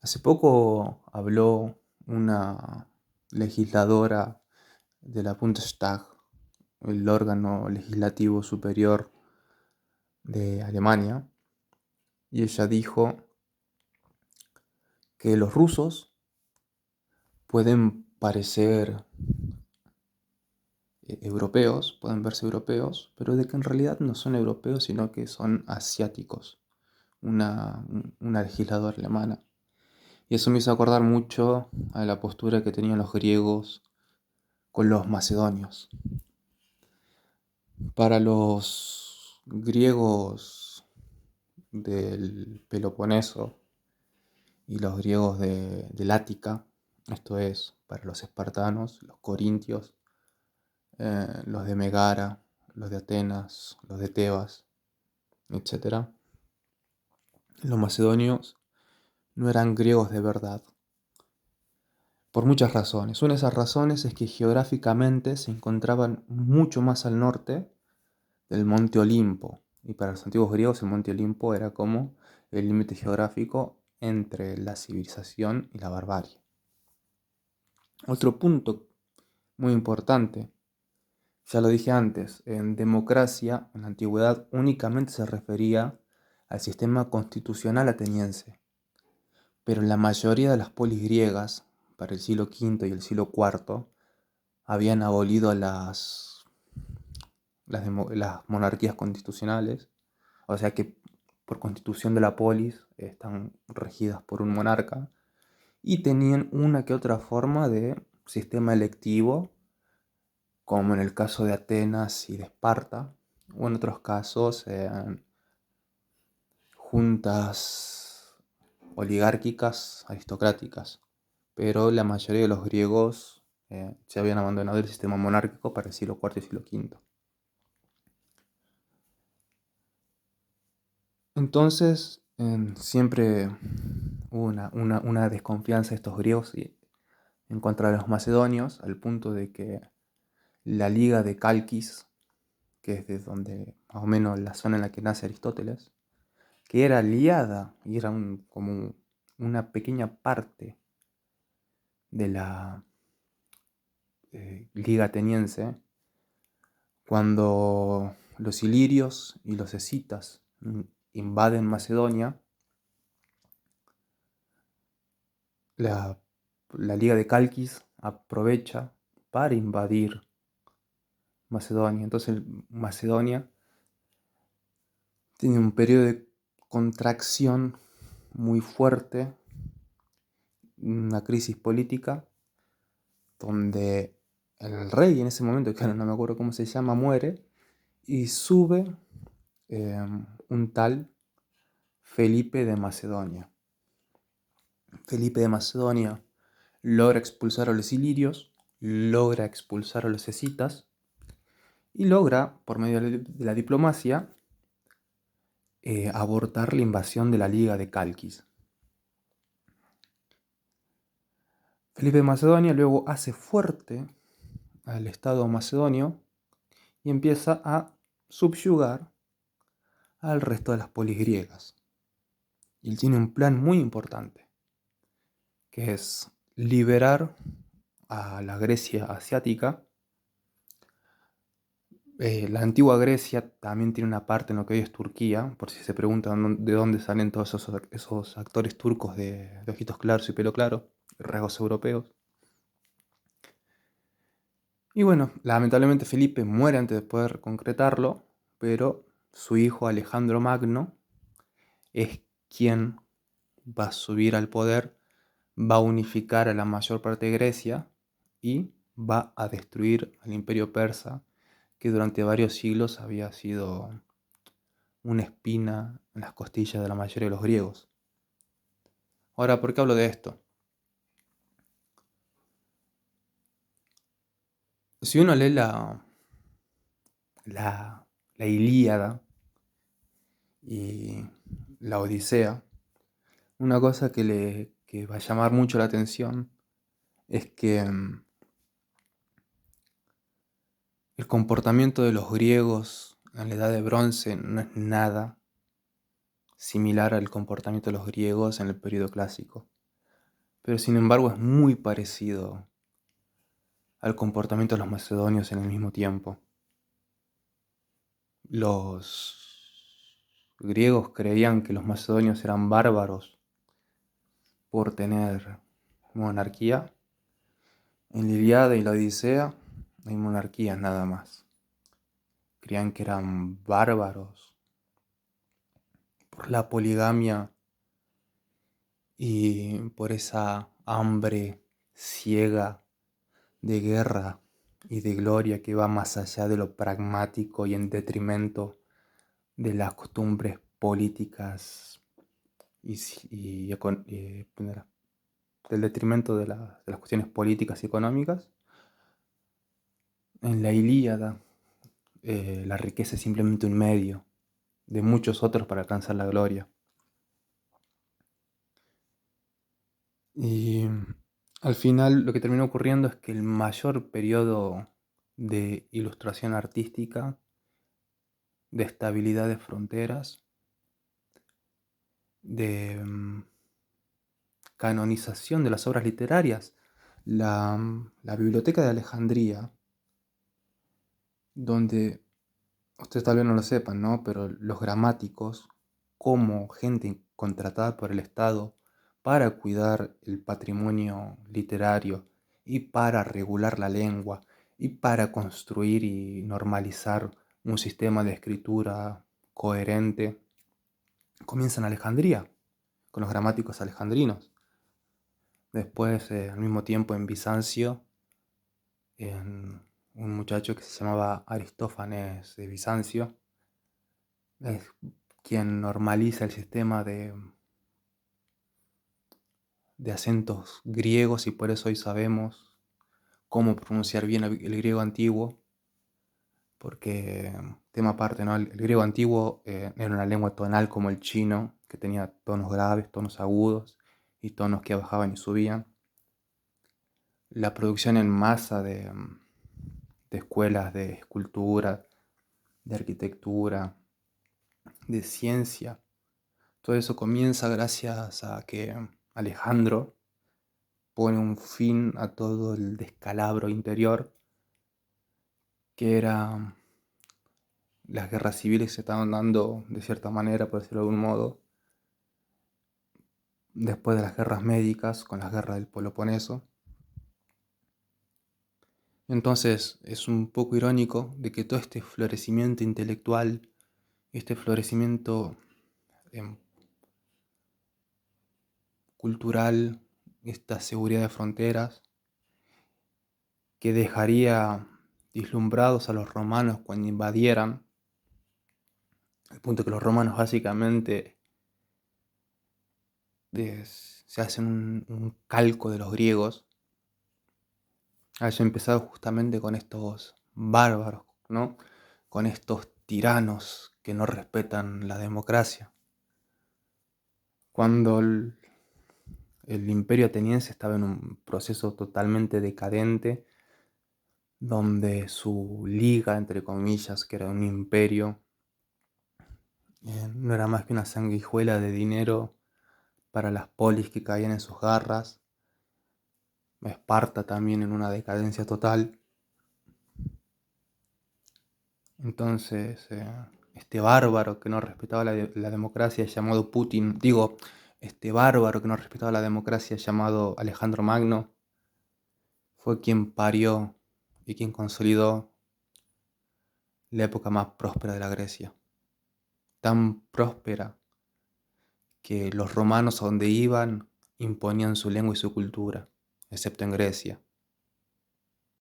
Hace poco habló una legisladora de la Bundestag, el órgano legislativo superior de Alemania, y ella dijo que los rusos pueden parecer europeos, pueden verse europeos, pero de que en realidad no son europeos, sino que son asiáticos, una legisladora alemana. Y eso me hizo acordar mucho a la postura que tenían los griegos con los macedonios. Para los griegos del Peloponeso y los griegos del Ática, esto es, para los espartanos, los corintios, los de Megara, los de Atenas, los de Tebas, etc., los macedonios no eran griegos de verdad, por muchas razones. Una de esas razones es que geográficamente se encontraban mucho más al norte del monte Olimpo, y para los antiguos griegos el monte Olimpo era como el límite geográfico entre la civilización y la barbarie. Otro punto muy importante, ya lo dije antes, en democracia en la antigüedad únicamente se refería al sistema constitucional ateniense, pero la mayoría de las polis griegas para el siglo V y el siglo IV habían abolido las monarquías constitucionales, o sea que por constitución de la polis están regidas por un monarca, y tenían una que otra forma de sistema electivo, como en el caso de Atenas y de Esparta, o en otros casos juntas oligárquicas aristocráticas. Pero la mayoría de los griegos se habían abandonado el sistema monárquico para el siglo IV y siglo V. Entonces, siempre hubo una desconfianza de estos griegos en contra de los macedonios, al punto de que la Liga de Calquis, que es de donde más o menos la zona en la que nace Aristóteles, que era aliada y era como una pequeña parte de la Liga ateniense, cuando los ilirios y los escitas invaden Macedonia, la Liga de Calquis aprovecha para invadir Macedonia. Entonces Macedonia tiene un periodo de contracción muy fuerte, una crisis política, donde el rey en ese momento, que ahora no me acuerdo cómo se llama, muere, y sube un tal Felipe de Macedonia. Felipe de Macedonia logra expulsar a los ilirios, logra expulsar a los escitas y logra, por medio de la diplomacia, abortar la invasión de la Liga de Calquis. Felipe de Macedonia luego hace fuerte al Estado macedonio y empieza a subyugar al resto de las polis griegas. Y él tiene un plan muy importante, que es liberar a la Grecia asiática. La antigua Grecia también tiene una parte en lo que hoy es Turquía, por si se preguntan de dónde salen todos esos actores turcos de ojitos claros y pelo claro, rasgos europeos. Y bueno, lamentablemente Felipe muere antes de poder concretarlo, pero su hijo Alejandro Magno es quien va a subir al poder, va a unificar a la mayor parte de Grecia y va a destruir al imperio persa, que durante varios siglos había sido una espina en las costillas de la mayoría de los griegos. Ahora, ¿por qué hablo de esto? Si uno lee la Ilíada y la Odisea, una cosa que va a llamar mucho la atención es que el comportamiento de los griegos en la Edad de Bronce no es nada similar al comportamiento de los griegos en el periodo clásico. pero sin embargo es muy parecido al comportamiento de los macedonios en el mismo tiempo. Los griegos creían que los macedonios eran bárbaros por tener monarquía. En la Ilíada y la Odisea hay monarquías nada más. Creían que eran bárbaros por la poligamia y por esa hambre ciega de guerra y de gloria que va más allá de lo pragmático y en detrimento de las costumbres políticas del detrimento de las cuestiones políticas y económicas. En la Ilíada, la riqueza es simplemente un medio de muchos otros para alcanzar la gloria. Y al final lo que terminó ocurriendo es que el mayor periodo de ilustración artística, de estabilidad de fronteras, de canonización de las obras literarias, la Biblioteca de Alejandría, donde ustedes tal vez no lo sepan, ¿no? Pero los gramáticos, como gente contratada por el Estado para cuidar el patrimonio literario y para regular la lengua y para construir y normalizar un sistema de escritura coherente, comienza en Alejandría, con los gramáticos alejandrinos. Después, al mismo tiempo, en Bizancio, en un muchacho que se llamaba Aristófanes de Bizancio, es quien normaliza el sistema de acentos griegos y por eso hoy sabemos cómo pronunciar bien el griego antiguo, porque, tema aparte, ¿no? El griego antiguo era una lengua tonal como el chino, que tenía tonos graves, tonos agudos y tonos que bajaban y subían. La producción en masa de escuelas de escultura, de arquitectura, de ciencia, todo eso comienza gracias a que Alejandro pone un fin a todo el descalabro interior que era las guerras civiles que se estaban dando de cierta manera, por decirlo de algún modo, después de las guerras médicas, con las guerras del Peloponeso. Entonces es un poco irónico de que todo este florecimiento intelectual, este florecimiento cultural, esta seguridad de fronteras, que dejaría vislumbrados a los romanos cuando invadieran, al punto que los romanos básicamente se hacen un calco de los griegos, haya empezado justamente con estos bárbaros, ¿no? Con estos tiranos que no respetan la democracia. Cuando el imperio ateniense estaba en un proceso totalmente decadente, donde su liga, entre comillas, que era un imperio, no era más que una sanguijuela de dinero para las polis que caían en sus garras. Esparta también en una decadencia total. Entonces, este bárbaro que no respetaba la democracia llamado Putin, este bárbaro que no respetaba la democracia llamado Alejandro Magno, fue quien parió y quien consolidó la época más próspera de la Grecia. Tan próspera que los romanos a donde iban imponían su lengua y su cultura, excepto en Grecia.